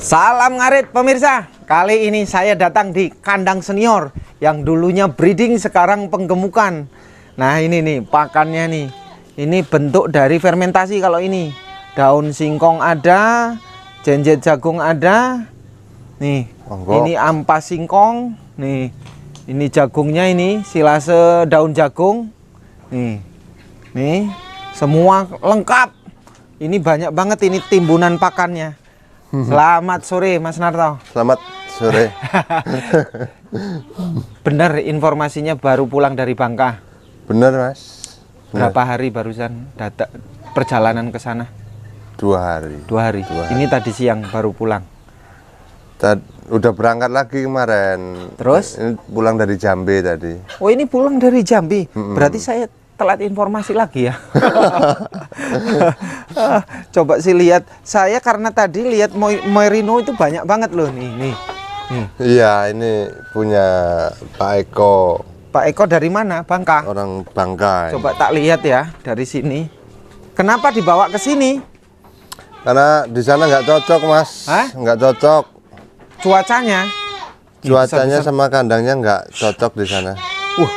Salam ngarit pemirsa. Kali ini saya datang di kandang senior yang dulunya breeding sekarang penggemukan. Nah ini nih pakannya nih. Ini bentuk dari fermentasi kalau ini. Daun singkong ada, jenjet jagung ada. Nih, ini ampas singkong. Nih, ini jagungnya ini silase daun jagung. Nih, semua lengkap. Ini banyak banget ini timbunan pakannya. Selamat sore Mas Narto. Selamat sore. Benar informasinya baru pulang dari Bangka. Benar Mas. Berapa hari barusan datang perjalanan ke sana? 2 hari. 2 hari. Ini tadi siang baru pulang. Udah berangkat lagi kemarin. Terus? Ini pulang dari Jambi tadi. Oh ini pulang dari Jambi. Berarti saya telat informasi lagi ya. Coba sih lihat. Saya karena tadi lihat merino itu banyak banget loh nih. Iya, ini punya Pak Eko. Pak Eko dari mana? Bangka. Orang Bangka. Coba tak lihat ya dari sini. Kenapa dibawa ke sini? Karena di sana nggak cocok Mas. Hah? Nggak cocok. Cuacanya? Cuacanya sama kandangnya nggak cocok di sana.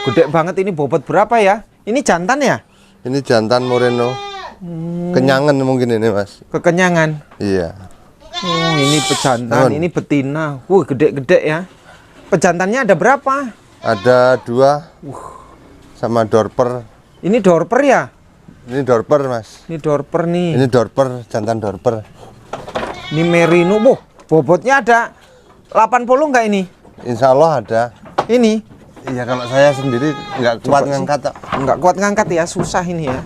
Gede banget ini. Bobot berapa ya? Ini jantan ya? Ini jantan merino. Kenyangan mungkin ini Mas. Kekenyangan. Iya. Oh ini pejantan, ini betina. Gede-gede ya. Pejantannya ada berapa? Ada 2 sama dorper. Ini dorper ya? Ini dorper Mas. Ini dorper nih. Ini dorper, jantan dorper. Ini merino. Bobotnya ada 80 enggak ini? Insya Allah ada. Ini? Iya, kalau saya sendiri nggak kuat ngangkat. Nggak kuat ngangkat ya, susah ini ya.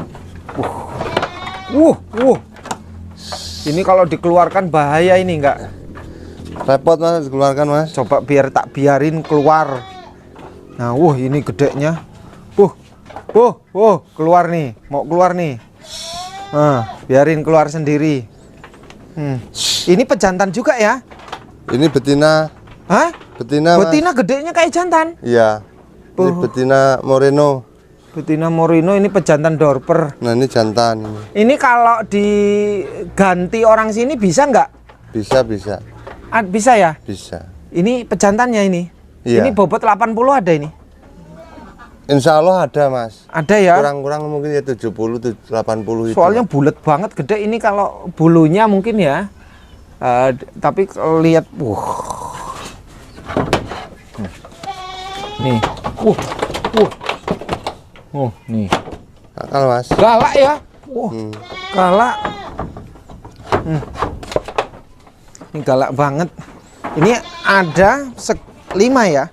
Ini kalau dikeluarkan bahaya ini enggak? Repot Mas, dikeluarkan Mas. Coba biar tak biarin keluar. Nah, ini gedenya. Keluar nih, mau keluar nih. Biarin keluar sendiri. Ini pejantan juga ya? Ini betina. Hah? Betina. Betina gedenya kayak jantan. Iya. Ini betina merino. Betina merino ini pejantan dorper. Nah, ini jantan. Ini kalau diganti orang sini bisa nggak? Bisa. Bisa ya? Bisa. Ini pejantannya ini. Iya. Ini bobot 80 ada ini. Insya Allah ada Mas. Ada ya? Kurang mungkin ya 70, 80 itu. Soalnya bulat banget gede ini kalau bulunya mungkin ya. Tapi lihat, nih, nih. Akal Mas. Galak ya? Galak. Ini galak banget. Ini ada 5 ya.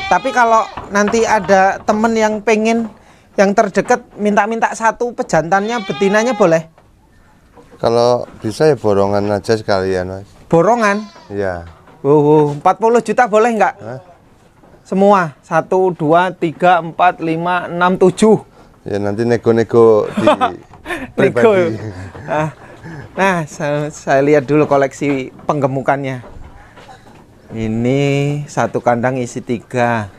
Tapi kalau nanti ada temen yang pengen yang terdekat minta-minta 1 pejantannya betinanya boleh? Kalau bisa ya borongan aja sekalian Mas. Borongan? Iya. 40 juta boleh nggak? Hah? Semua 1, 2, 3, 4, 5, 6, 7. Ya nanti nego-nego di pribadi. Nah, saya lihat dulu koleksi penggemukannya. Ini 1 kandang isi 3.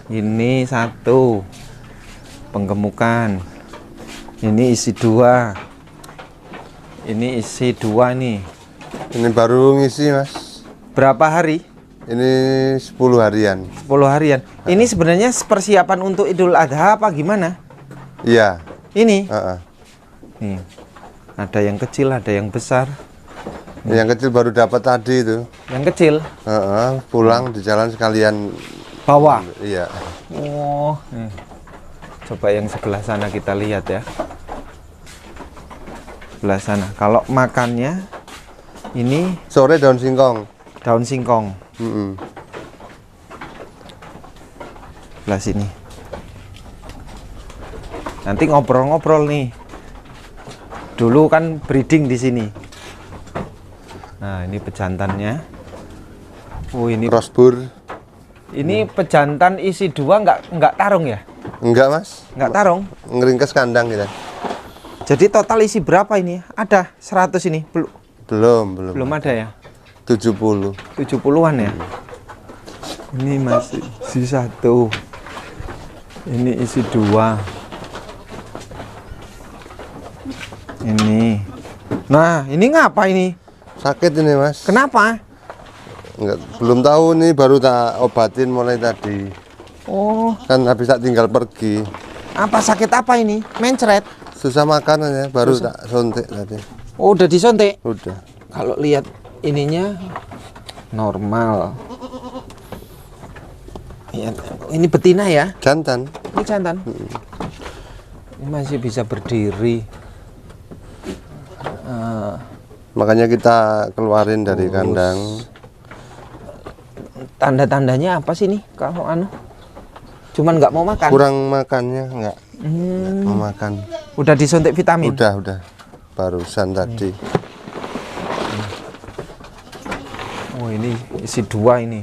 Ini 1 penggemukan. Ini isi 2. Ini isi 2 nih. Ini baru ngisi Mas. Berapa hari? Ini 10 harian. 10 harian. Ini sebenarnya persiapan untuk Idul Adha apa gimana? Iya. Ini? Nih. Ada yang kecil, ada yang besar. Yang kecil baru dapat tadi itu. Yang kecil? Pulang di jalan sekalian bawa. Iya. Coba yang sebelah sana kita lihat ya. Sebelah sana. Kalau makannya ini sore daun singkong. Daun singkong. Sebelah sini. Nanti ngobrol-ngobrol nih. Dulu kan breeding di sini. Nah, ini pejantannya. Ini crossbur. Ini pejantan isi 2 nggak tarung ya? Enggak Mas. Nggak tarung. Ngeringkes kandang kita. Jadi total isi berapa ini? Ada 100 ini? Belum ada ya? 70. 70-an ya? Ini masih isi 1. Ini isi 2. Ini. Nah, ini ngapa ini? Sakit ini mas. Kenapa? Enggak, belum tahu nih, baru tak obatin mulai tadi. Oh, Kan habis tak tinggal pergi. apa sakit apa ini? Mencret. Susah makan aja, baru tak suntik tadi. Oh, udah disuntik. Udah. Kalau lihat ininya normal. Ya, ini betina ya? Jantan. Ini jantan. Ini masih bisa berdiri. Makanya kita keluarin dari kandang. Tanda-tandanya apa sih nih kalau anu? Cuman nggak mau makan. Kurang makannya enggak. Mau makan. Udah disuntik vitamin. Udah. Barusan tadi. Oh, ini isi 2 ini.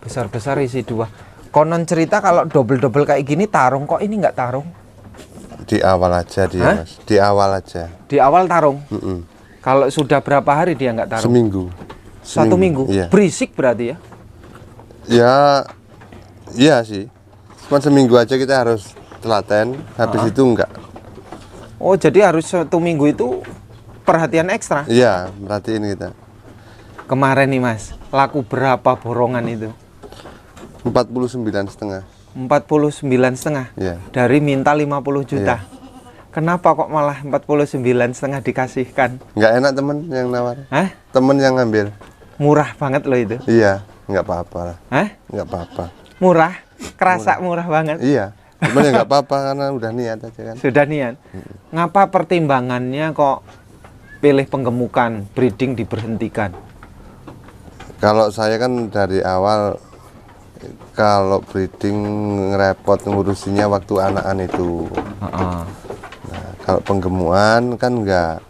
Besar-besar isi 2. Konon cerita kalau double-double kayak gini tarung, kok ini nggak tarung? Di awal aja dia, Hah? Mas. Di awal aja. Di awal tarung. Mm-mm. Kalau sudah berapa hari dia nggak tarung? Seminggu. 1 minggu. Iya. Berisik berarti ya? Ya, iya sih. Cuma seminggu aja kita harus telaten. Habis itu enggak. Oh, jadi harus 1 minggu itu perhatian ekstra. Iya, merhatiin kita. Kemarin nih Mas, laku berapa borongan itu? 49,5. 49,5. Iya. Dari minta 50 juta. Kenapa kok malah 49,5 dikasihkan? Enggak enak temen yang nawar. Hah? Temen yang ngambil. Murah banget loh itu. Iya, enggak apa-apa lah. Hah? Enggak apa-apa. Murah? Kerasa murah banget. Iya. Cuman ya enggak apa-apa karena udah niat aja kan. Sudah niat. Ngapa pertimbangannya kok pilih penggemukan, breeding diberhentikan? Kalau saya kan dari awal kalau breeding ngerepot ngurusinya waktu anakan itu. Nah, kalau penggemukan kan enggak.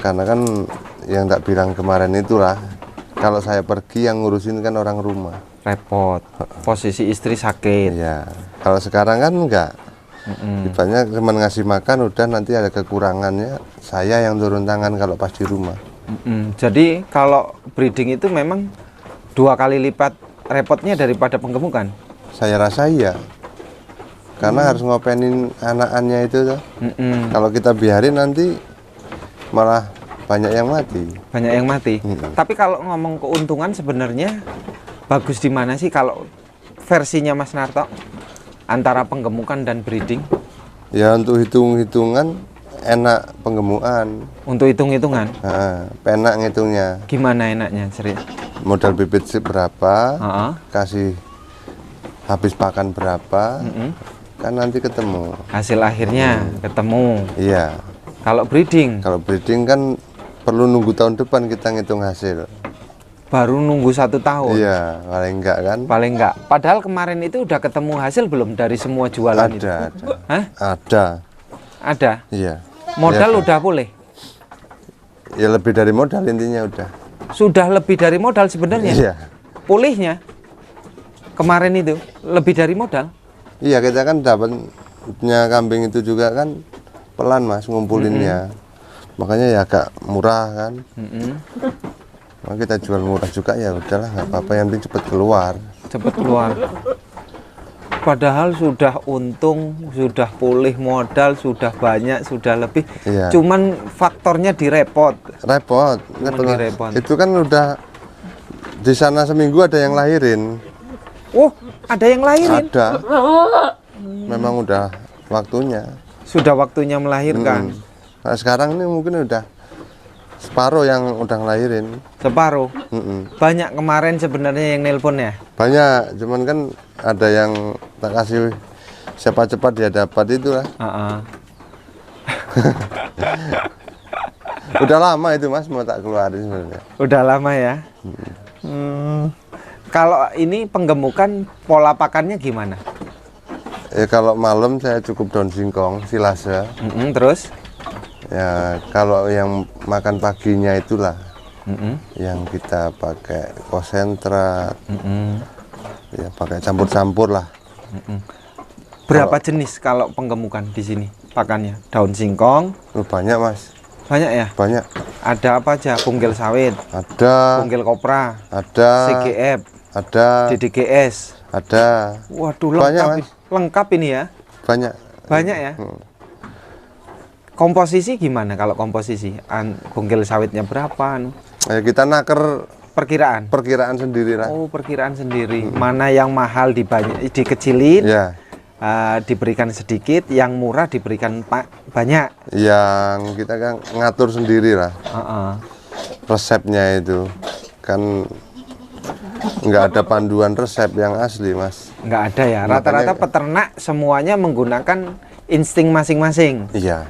Karena kan yang tak bilang kemarin itulah. Kalau saya pergi yang ngurusin kan orang rumah. Repot. Posisi istri sakit. Iya. Kalau sekarang kan enggak. Ibaratnya cuma ngasih makan udah, nanti ada kekurangannya saya yang turun tangan kalau pas di rumah. Jadi kalau breeding itu memang 2 kali lipat repotnya daripada penggemukan. Saya rasa iya. Karena harus ngopenin anakannya itu tuh. Kalau kita biarin nanti malah banyak yang mati. Banyak yang mati. Tapi kalau ngomong keuntungan sebenarnya bagus di mana sih kalau versinya Mas Narto antara penggemukan dan breeding? Ya untuk hitung-hitungan enak penggemukan. Untuk hitung-hitungan, Penak ngitungnya. gimana enaknya cerita? Modal bibit berapa, Heeh. kasih habis pakan berapa, kan nanti ketemu. Hasil akhirnya ketemu. Iya. Kalau breeding Kalau breeding kan perlu nunggu tahun depan kita ngitung hasil. baru nunggu 1 tahun. Iya, paling enggak kan? Paling enggak. Padahal kemarin itu udah ketemu hasil belum dari semua jualan itu? Ada. Hah? Ada. Ada. Iya. Modal Iya, udah boleh. Ya lebih dari modal intinya udah. Sudah lebih dari modal sebenarnya. Iya. Pulihnya kemarin itu lebih dari modal. Iya, kita kan dapatnya kambing itu juga kan pelan Mas ngumpulinnya. Makanya ya agak murah kan. Maka kita jual murah juga, ya udahlah nggak apa-apa, yang penting cepet keluar. Cepat keluar. Padahal sudah untung, sudah pulih modal, sudah banyak, sudah lebih. Iya. Cuman faktornya direpot. Repot. direpot. Itu kan udah di sana seminggu ada yang lahirin. Oh, ada yang lahirin. Ada. Memang udah waktunya. Sudah waktunya melahirkan. Nah, sekarang ini mungkin udah separuh yang udah ngelahirin. Separuh. Banyak kemarin sebenarnya yang nelpon ya. Banyak, cuman kan ada yang tak kasih siapa cepat dia dapat itulah. Udah lama itu Mas mau tak keluarin sebenarnya. Udah lama ya. Kalau ini penggemukan pola pakannya gimana? Ya kalau malam saya cukup daun singkong, silase. Terus? Ya kalau yang makan paginya itulah yang kita pakai konsentrat, ya pakai campur-campur lah. Berapa jenis kalau penggemukan di sini pakannya? Daun singkong? Banyak Mas, Banyak ya? banyak. Ada apa aja? Punggel sawit, Ada, punggel kopra, ada, CGF, ada, DDGS. ada. Waduh, Banyak, lengkap, Mas. lengkap ini ya. Banyak. Banyak ya. Komposisi gimana kalau komposisi? Bungkil sawitnya berapa? Kita naker Perkiraan sendiri lah. Oh, perkiraan sendiri. Mana yang mahal dikecilin, Ya. Diberikan sedikit, yang murah diberikan banyak. Yang kita kan ngatur sendiri lah. Resepnya itu kan nggak ada panduan resep yang asli, Mas. Nggak ada ya. Rata-rata peternak semuanya menggunakan insting masing-masing. Iya.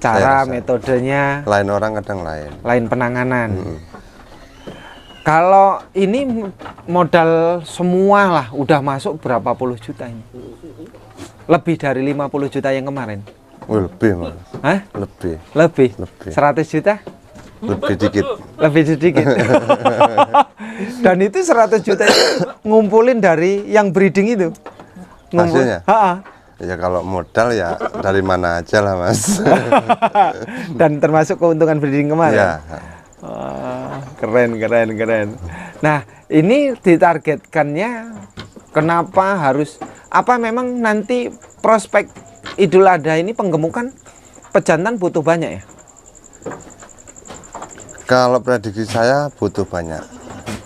Cara metodenya lain orang kadang lain penanganan. Kalau ini modal semua lah udah masuk berapa puluh juta ini? Lebih dari 50 juta yang kemarin. Lebih, Mas. Hah? Lebih. 100 juta? Lebih dikit. Lebih sedikit. Dan itu 100 juta itu ngumpulin dari yang breeding itu. Hasilnya? Ya kalau modal ya dari mana aja lah, Mas. Dan termasuk keuntungan breeding kemarin. Ya. Keren. Nah, ini ditargetkannya kenapa harus memang nanti prospek Idul Adha ini penggemukan pejantan butuh banyak ya? Kalau prediksi saya butuh banyak.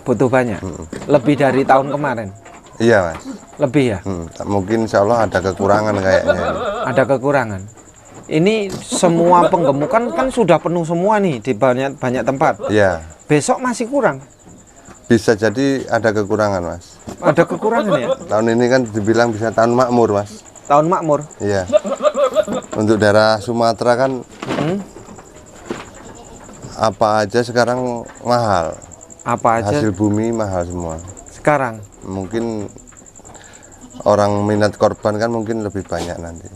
Butuh banyak. Lebih dari tahun kemarin. Iya, Mas. Lebih ya? Mungkin insya Allah ada kekurangan kayaknya. Ada kekurangan. Ini semua penggemukan kan sudah penuh semua nih di banyak tempat. Iya. Besok masih kurang. Bisa jadi ada kekurangan, Mas. Ada kekurangan ya? Tahun ini kan dibilang bisa tahun makmur, Mas. Tahun makmur? Iya. Untuk daerah Sumatera kan apa aja sekarang mahal. Apa aja? Hasil bumi mahal semua. Sekarang? Mungkin orang minat korban kan mungkin lebih banyak nanti.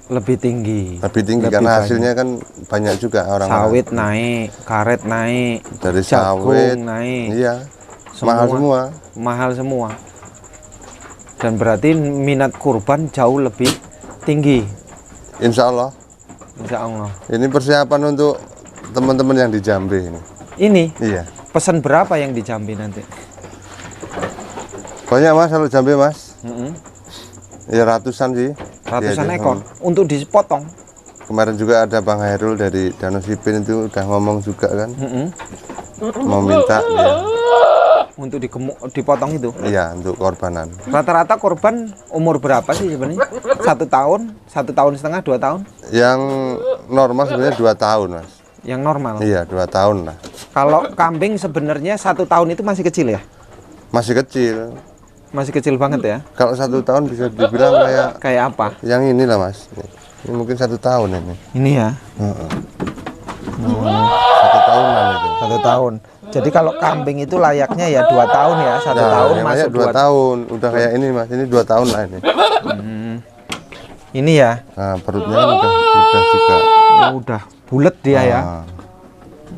Lebih tinggi karena hasilnya kan banyak juga orang. Sawit naik, karet naik, dari jagung sawit naik. Iya. Mahal semua. Dan berarti minat kurban jauh lebih tinggi. Insya Allah. Ini persiapan untuk teman-teman yang di Jambi ini. Ini? Iya. Pesan berapa yang di Jambi nanti? Banyak, Mas, kalau Jambi, Mas. Ya ratusan sih. Ratusan ekor untuk dipotong. Kemarin juga ada Bang Hairul dari Danau Sipin itu udah ngomong juga kan. Mau minta ya. Untuk dipotong itu? Iya, untuk korbanan. Rata-rata korban umur berapa sih sebenarnya? 1 tahun, 1,5 tahun, 2 tahun? Yang normal sebenarnya 2 tahun, Mas. Yang normal? Iya, 2 tahun lah. Kalau kambing sebenarnya 1 tahun itu masih kecil ya? Masih kecil. Masih kecil banget ya? Kalau 1 tahun bisa dibilang kayak apa? Yang inilah, Mas. Ini mungkin 1 tahun ini. Ini ya? 1 tahunan itu. 1 tahun. Jadi kalau kambing itu layaknya ya 2 tahun ya, 1 tahun masuk 2 tahun. Udah kayak ini, Mas. Ini 2 tahun lah ini. Ini ya? Nah, perutnya kan udah juga. Udah bulat dia ya?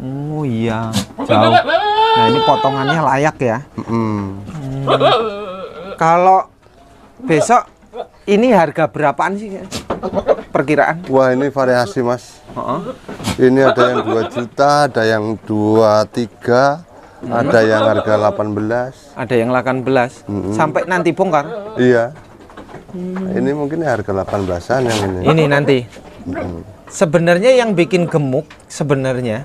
Oh iya, jauh. Nah ini potongannya layak ya? Kalau besok ini harga berapaan sih perkiraan? Wah, ini variasi, Mas. Ini ada yang 2 juta, ada yang 23, ada yang harga 18. Ada yang 18. Sampai nanti bongkar? Iya. Ini mungkin harga 18-an yang ini. Ini nanti. Sebenarnya yang bikin gemuk sebenarnya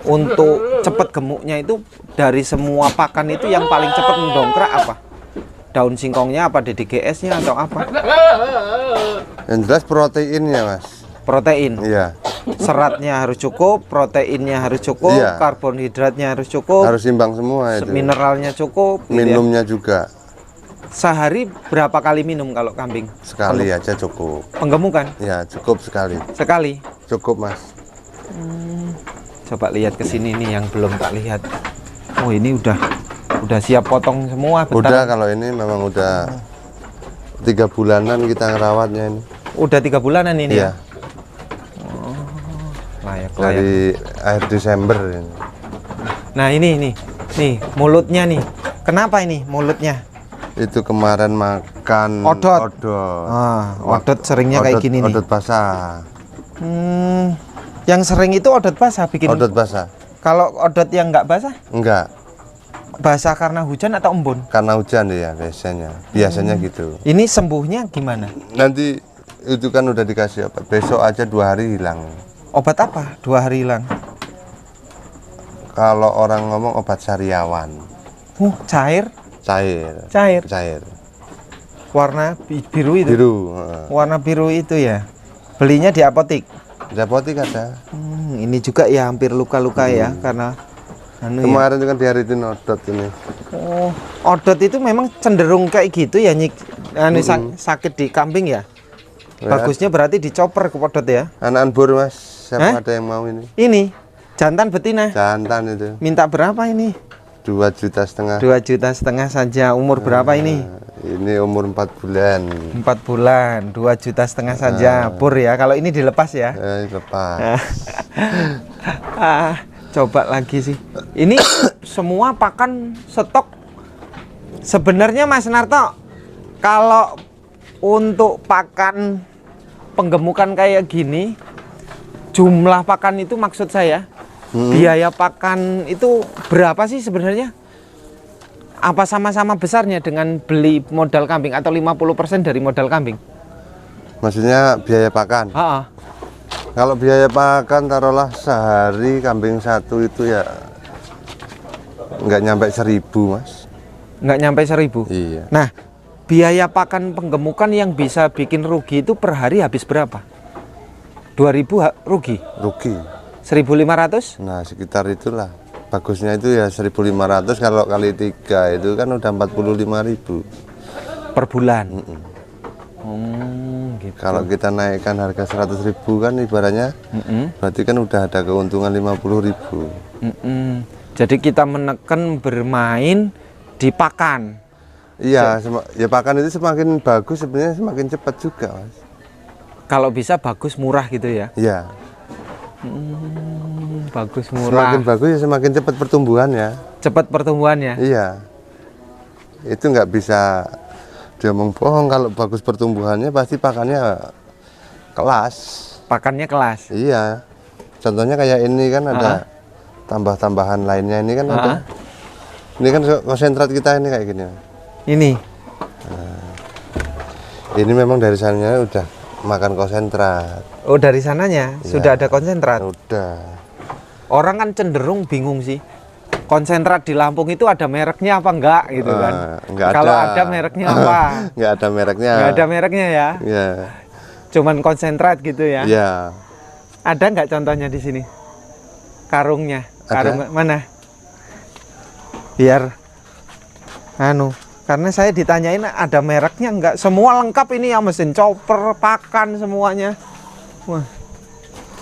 untuk cepat gemuknya itu dari semua pakan itu yang paling cepat mendongkrak apa? Daun singkongnya apa, DDGS-nya atau apa? Yang jelas proteinnya, Mas. Protein. Iya. Seratnya harus cukup, proteinnya harus cukup, iya. Karbohidratnya harus cukup. Harus imbang semua itu. Mineralnya cukup. Minumnya gitu ya. juga. Sehari berapa kali minum kalau kambing? Sekali aja cukup. Penggemukan? Ya, cukup sekali. Sekali? Cukup, Mas. Coba lihat ke sini nih yang belum tak lihat. Oh, ini udah siap potong semua. Bentar. Udah, kalau ini memang udah 3 bulanan kita ngerawatnya ini. Udah 3 bulanan ini? Iya. Layak. Dari akhir Desember ini. Nah ini nih mulutnya nih. Kenapa ini mulutnya? Itu kemarin makan odot. Odot seringnya kayak gini nih. Odot basah. Yang sering itu odot basah bikin. Odot basah. Kalau odot yang nggak basah? Enggak. Basah karena hujan atau embun? Karena hujan ya biasanya gitu. Ini sembuhnya gimana? Nanti itu kan udah dikasih obat. Besok aja 2 hari hilang. Obat apa? 2 hari hilang. Kalau orang ngomong obat sariawan. Cair. Cair. Warna biru itu. Biru. Warna biru itu ya. Belinya di apotik. Di apotik ada. Ini juga ya hampir luka-luka ya karena Kemarin kan di hari itu odot ini. Odot itu memang cenderung kayak gitu ya, sakit di kambing ya. Bagusnya berarti dicoper ke odot ya. Anak bur mas, siapa ada yang mau ini? Ini jantan betina. Jantan itu. Minta berapa ini? 2,5 juta. 2,5 juta saja. Umur berapa ini? Ini umur 4 bulan. 4 bulan, 2,5 juta saja. Bur ya. Kalau ini dilepas ya. Lepas. Coba lagi sih. Ini semua pakan stok. Sebenarnya Mas Narto, kalau untuk pakan penggemukan kayak gini, jumlah pakan itu maksud saya, biaya pakan itu berapa sih sebenarnya? Apa sama-sama besarnya dengan beli modal kambing atau 50% dari modal kambing? Maksudnya biaya pakan? Kalau biaya pakan taruhlah sehari kambing satu itu ya nggak nyampe 1.000 mas. Nggak nyampe 1.000? Iya. Nah, biaya pakan penggemukan yang bisa bikin rugi itu per hari habis berapa? 2.000 rugi? Rugi. 1.500? Nah sekitar itulah. Bagusnya itu ya 1.500, kalau kali 3 itu kan udah 45.000 per bulan. Gitu. Kalau kita naikkan harga 100.000 kan ibaratnya berarti kan udah ada keuntungan 50.000. Jadi kita menekan bermain di pakan. Iya, ya pakan itu semakin bagus sebenarnya semakin cepat juga mas. Kalau bisa bagus murah gitu ya. Iya. Bagus murah. Semakin bagus ya semakin cepat pertumbuhannya. Cepat pertumbuhannya. Iya. Itu nggak bisa diomong bohong, kalau bagus pertumbuhannya pasti pakannya kelas. Pakannya kelas. Iya. Contohnya kayak ini kan ada tambah-tambahan lainnya ini kan ada. Ini kan konsentrat kita ini kayak gini. Ini. Nah, ini memang dari sananya udah makan konsentrat. Oh, dari sananya sudah ada konsentrat. Udah. Orang kan cenderung bingung sih. Konsentrat di Lampung itu ada mereknya apa enggak gitu kan? Enggak Kalau ada mereknya apa? Enggak ada mereknya. Enggak ada mereknya ya? Iya. Cuman konsentrat gitu ya? Iya. Ada nggak contohnya di sini? Karungnya? Karung mana? Biar karena saya ditanyain ada mereknya enggak? Semua lengkap ini ya, mesin chopper, pakan semuanya. Wah.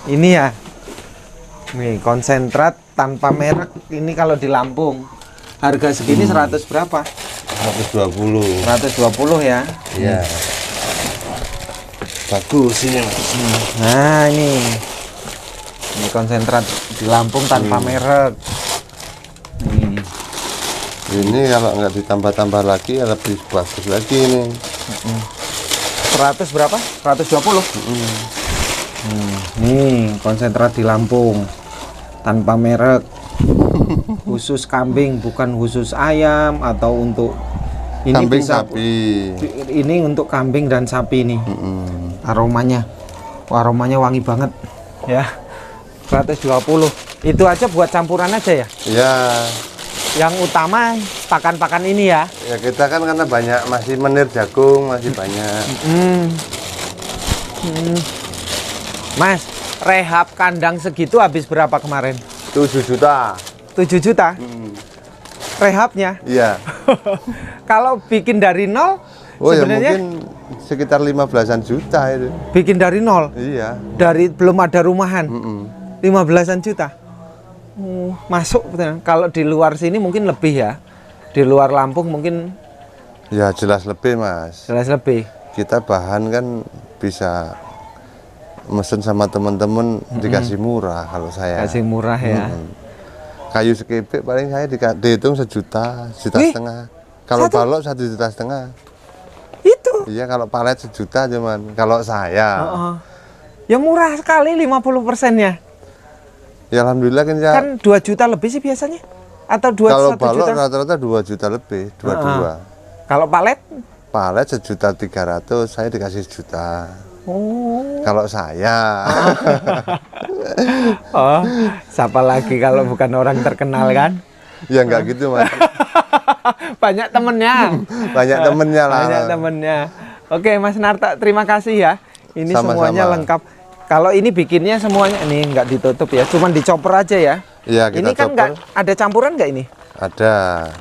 Ini ya. Nih, konsentrat tanpa merek ini kalau di Lampung harga segini 100 berapa? 120. 120 ya. Iya. Bagus ini. Nah, ini konsentrat di Lampung tanpa merek. Ini kalau nggak ditambah-tambah lagi ya lebih bagus lagi ini. 100 berapa? 120. Nih konsentrat di Lampung tanpa merek, khusus kambing, bukan khusus ayam atau untuk ini kambing bisa, sapi. Ini untuk kambing dan sapi nih. Aromanya wangi banget ya. 120 itu aja buat campuran aja ya. Iya. Yang utama pakan-pakan ini ya. Ya kita kan karena banyak masih menir jagung masih banyak. Mas, rehab kandang segitu habis berapa kemarin? 7 juta. 7 juta? Rehabnya? Iya. Kalau bikin dari nol, sebenarnya ya mungkin sekitar 15-an juta itu. bikin dari nol? Iya. Dari belum ada rumahan? 15-an juta? Masuk, betul. Kalau di luar sini mungkin lebih ya. Di luar Lampung mungkin... Ya jelas lebih mas. Jelas lebih. Kita bahan kan bisa mesen sama teman-teman dikasih murah kalau saya. Kasih murah ya. Kayu sekepek paling saya dihitung 1 juta, 1,5 juta. Kalau balok 1,5 juta. Itu. Iya kalau palet 1 juta cuman. Kalau saya. Ya murah sekali 50%-nya. Ya alhamdulillah kan 2 juta lebih sih biasanya. Atau 2 kalau 1 balok juta. rata-rata 2 juta lebih, 22. Kalau palet? Palet 1,3 juta, saya dikasih 1 juta. Oh. Kalau saya. Oh, siapa lagi kalau bukan orang terkenal kan? Ya nggak gitu Mas. Banyak temennya. Banyak temennya lah. Banyak temennya. Oke, Mas Narta, terima kasih ya. Ini Sama-sama. semuanya lengkap. Kalau ini bikinnya semuanya ini nggak ditutup ya, cuman dicopper aja ya. Iya, kita Ini kan nggak chopper. ada campuran nggak ini? Ada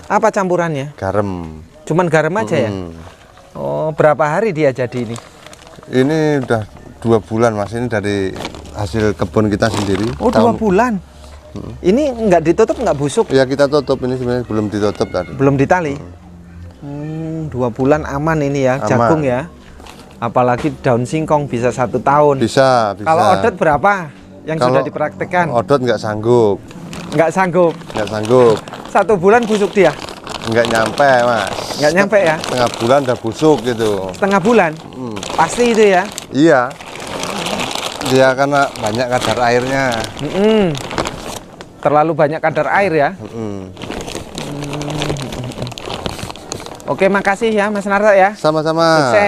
Apa campurannya? garam. Cuman garam aja ya? Oh, berapa hari dia jadi ini? Ini udah 2 bulan Mas, ini dari hasil kebun kita sendiri. Oh, 2 bulan. Ini nggak ditutup, nggak busuk? Ya kita tutup, ini sebenarnya belum ditutup tadi. Belum ditali? 2 bulan aman ini ya, Aman. jagung ya. Apalagi daun singkong bisa 1 tahun. Bisa. Kalau odot berapa yang Kalau sudah dipraktekkan? Odot nggak sanggup. Nggak sanggup. Nggak sanggup. 1 bulan busuk dia? Nggak nyampe Mas. Nggak nyampe ya? Setengah bulan udah busuk gitu. Setengah bulan? Pasti itu ya? Iya. Dia karena banyak kadar airnya. Terlalu banyak kadar air ya? Oke, makasih ya Mas Narta ya. Sama-sama. Sukses.